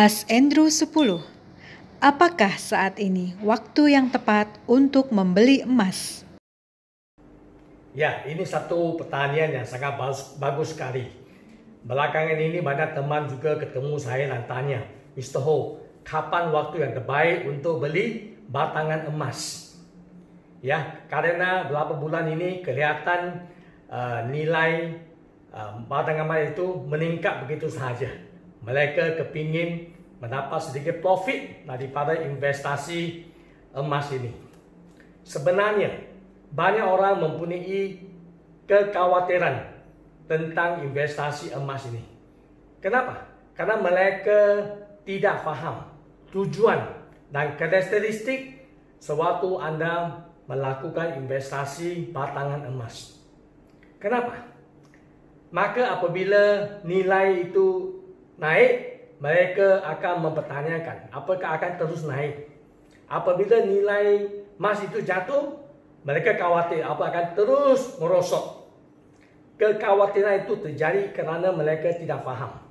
As Andrew 10. Apakah saat ini waktu yang tepat untuk membeli emas? Ya, ini satu pertanyaan yang sangat bagus sekali. Belakangan ini banyak teman juga ketemu saya dan tanya, Mr. Ho, kapan waktu yang terbaik untuk beli batangan emas? Ya, karena beberapa bulan ini kelihatan nilai batangan emas itu meningkat begitu saja. Mereka kepingin mendapat sedikit profit daripada investasi emas ini. Sebenarnya banyak orang mempunyai kekhawatiran tentang investasi emas ini. Kenapa? Karena mereka tidak faham tujuan dan karakteristik sewaktu Anda melakukan investasi batangan emas. Kenapa? Maka apabila nilai itu naik, mereka akan mempertanyakan apakah akan terus naik. Apabila nilai emas itu jatuh, mereka khawatir apa akan terus merosot. Kekhawatiran itu terjadi kerana mereka tidak faham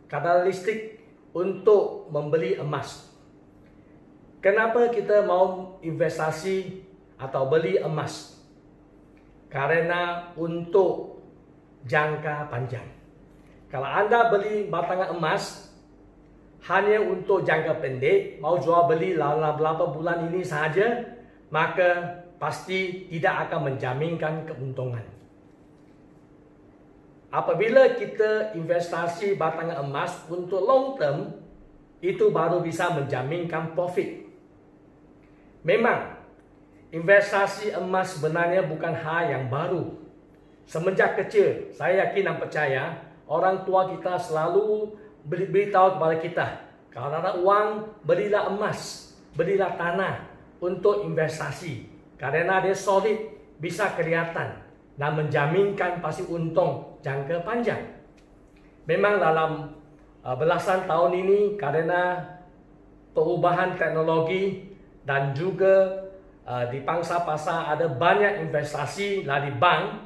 karakteristik untuk membeli emas. Kenapa kita mau investasi atau beli emas? Karena untuk jangka panjang. Kalau Anda beli batangan emas hanya untuk jangka pendek, mau jual beli dalam beberapa bulan ini saja, maka pasti tidak akan menjaminkan keuntungan. Apabila kita investasi batangan emas untuk long term, itu baru bisa menjaminkan profit. Memang, investasi emas sebenarnya bukan hal yang baru. Semenjak kecil, saya yakin dan percaya, orang tua kita selalu beritahu kepada kita, kalau ada uang, belilah emas, belilah tanah untuk investasi. Karena dia solid, bisa kelihatan dan menjaminkan pasti untung jangka panjang. Memang dalam belasan tahun ini karena perubahan teknologi dan juga di pangsa pasar ada banyak investasi dari bank,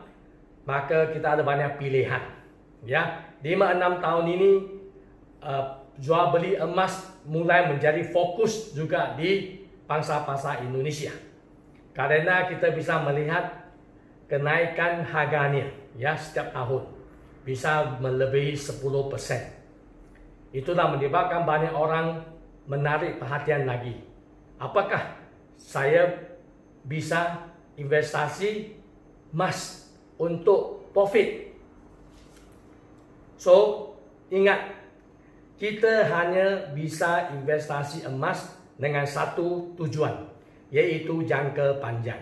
maka kita ada banyak pilihan. Ya, 5-6 tahun ini jual beli emas mulai menjadi fokus juga di pangsa pasar Indonesia. Karena kita bisa melihat kenaikan harganya ya setiap tahun bisa melebihi 10%. Itulah menyebabkan banyak orang menarik perhatian lagi. Apakah saya bisa investasi emas untuk profit? So, ingat, kita hanya bisa investasi emas dengan satu tujuan, yaitu jangka panjang.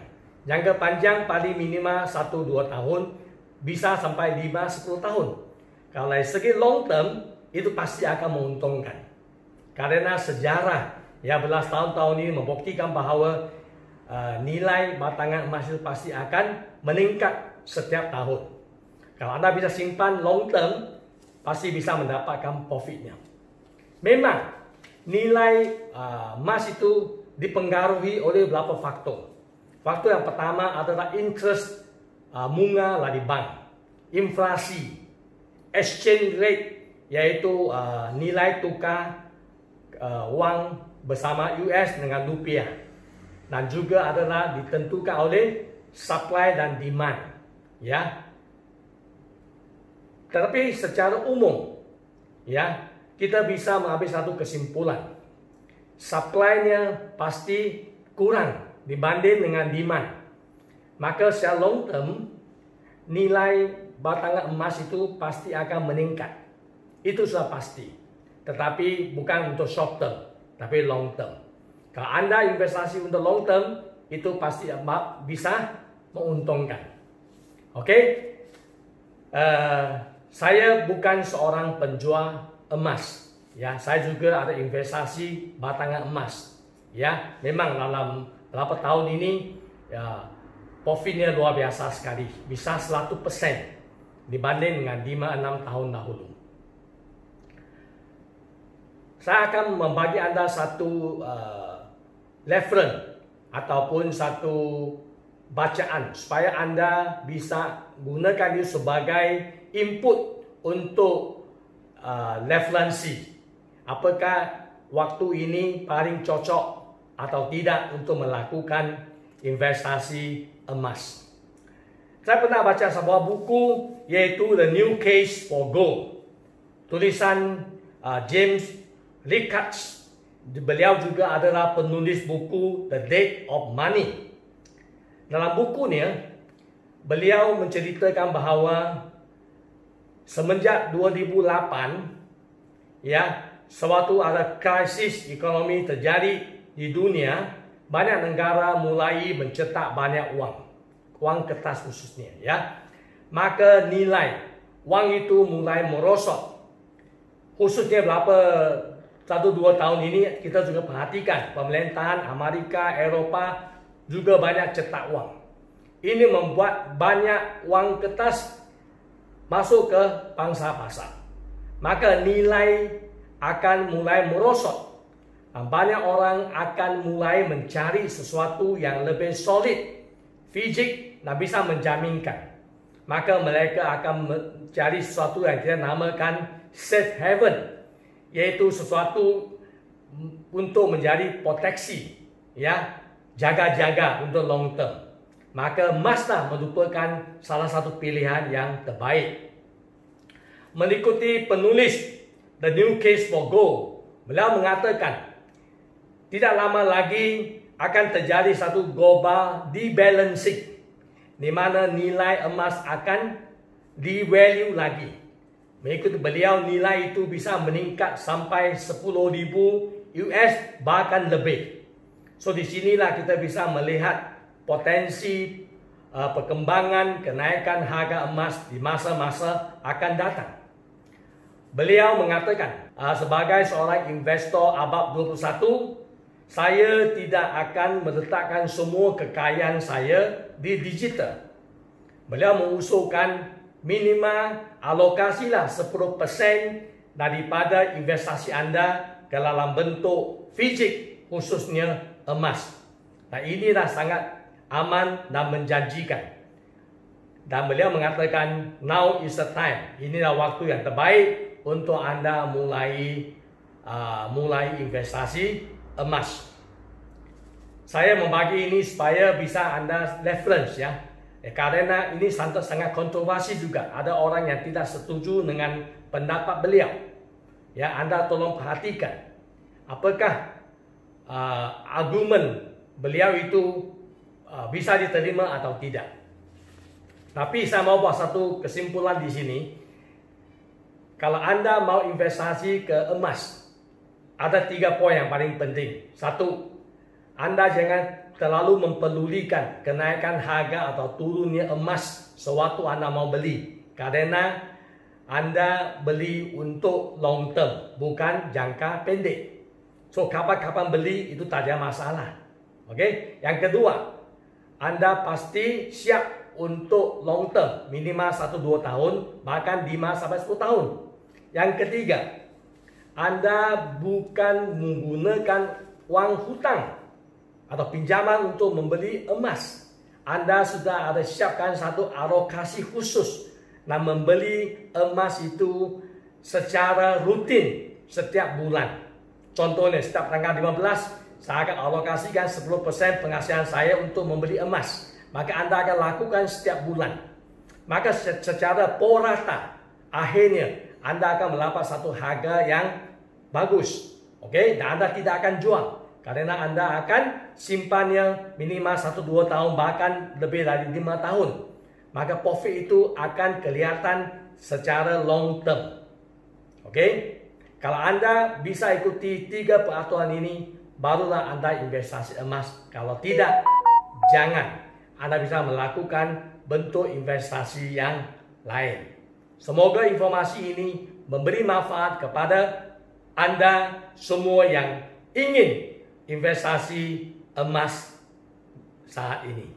Jangka panjang paling minimal 1-2 tahun, bisa sampai 5-10 tahun. Kalau dari segi long term, itu pasti akan menguntungkan. Karena sejarah ya belas tahun-tahun ini membuktikan bahawa nilai batangan emas itu pasti akan meningkat setiap tahun. Kalau Anda bisa simpan long term, pasti bisa mendapatkan profitnya. Memang nilai emas itu dipengaruhi oleh beberapa faktor. Faktor yang pertama adalah interest bunga dari bank, inflasi, exchange rate, yaitu nilai tukar wang bersama US dengan rupiah, dan juga adalah ditentukan oleh supply dan demand. Ya, tetapi secara umum, ya kita bisa mengambil satu kesimpulan, supply-nya pasti kurang dibanding dengan demand. Maka secara long term, nilai batangan emas itu pasti akan meningkat. Itu sudah pasti. Tetapi bukan untuk short term, tapi long term. Kalau Anda investasi untuk long term, itu pasti bisa menguntungkan. Oke? Saya bukan seorang penjual emas. Ya, saya juga ada investasi batangan emas. Ya, memang dalam berapa tahun ini ya, profitnya luar biasa sekali, bisa 100% dibanding dengan 5-6 tahun dahulu. Saya akan membagi Anda satu reference ataupun satu bacaan supaya Anda bisa gunakan itu sebagai input untuk referensi apakah waktu ini paling cocok atau tidak untuk melakukan investasi emas. Saya pernah baca sebuah buku yaitu The New Case for Gold, tulisan James Rickards. Beliau juga adalah penulis buku The Death of Money. Dalam bukunya, beliau menceritakan bahawa semenjak 2008, sewaktu ada krisis ekonomi terjadi di dunia, banyak negara mulai mencetak banyak wang kertas khususnya, maka nilai wang itu mulai merosot. Khususnya berapa 1-2 tahun ini kita juga perhatikan pemerintahan Amerika, Eropah juga banyak cetak wang. Ini membuat banyak wang kertas masuk ke pangsa pasar. Maka nilai akan mulai merosot. Banyak orang akan mulai mencari sesuatu yang lebih solid, fisik dan bisa menjaminkan. Maka mereka akan mencari sesuatu yang kita namakan safe haven, yaitu sesuatu untuk menjadi proteksi, jaga-jaga untuk long term. Maka emaslah merupakan salah satu pilihan yang terbaik. Mengikuti penulis The New Case for Gold, beliau mengatakan tidak lama lagi akan terjadi satu global debalancing, di mana nilai emas akan devalue lagi. Mengikut beliau, nilai itu bisa meningkat sampai 10.000 US bahkan lebih. So di sinilah kita bisa melihat potensi perkembangan kenaikan harga emas di masa-masa akan datang. Beliau mengatakan, sebagai seorang investor abad 21, saya tidak akan meletakkan semua kekayaan saya di digital. Beliau mengusulkan minimal alokasilah 10% daripada investasi anda ke dalam bentuk fisik, khususnya emas. Nah, inilah sangat aman dan menjanjikan. Dan beliau mengatakan, now is the time. Inilah waktu yang terbaik untuk anda mulai investasi emas. Saya membagi ini supaya bisa anda reference, karena ini sangat kontroversi juga. Ada orang yang tidak setuju dengan pendapat beliau. Anda tolong perhatikan apakah argumen beliau itu bisa diterima atau tidak. Tapi saya mau buat satu kesimpulan di sini. Kalau anda mau investasi ke emas, ada 3 poin yang paling penting. 1, anda jangan terlalu mempedulikan kenaikan harga atau turunnya emas sewaktu anda mau beli. Karena anda beli untuk long term, bukan jangka pendek. So kapan-kapan beli itu tak ada masalah. Oke? Yang kedua, anda pasti siap untuk long term, minimal 1-2 tahun, bahkan 5-10 tahun. Yang ketiga, anda bukan menggunakan uang hutang atau pinjaman untuk membeli emas. Anda sudah ada siapkan satu alokasi khusus dan membeli emas itu secara rutin setiap bulan. Contohnya, setiap tanggal 15, saya akan alokasikan 10% penghasilan saya untuk membeli emas. Maka anda akan lakukan setiap bulan. Maka secara prorata, akhirnya anda akan mendapat satu harga yang bagus. Oke? Dan anda tidak akan jual. Karena anda akan simpannya minimal 1-2 tahun, bahkan lebih dari 5 tahun. Maka profit itu akan kelihatan secara long term. Oke? Kalau anda bisa ikuti 3 peraturan ini, barulah anda investasi emas. Kalau tidak, jangan. Anda bisa melakukan bentuk investasi yang lain. Semoga informasi ini memberi manfaat kepada anda semua yang ingin investasi emas saat ini.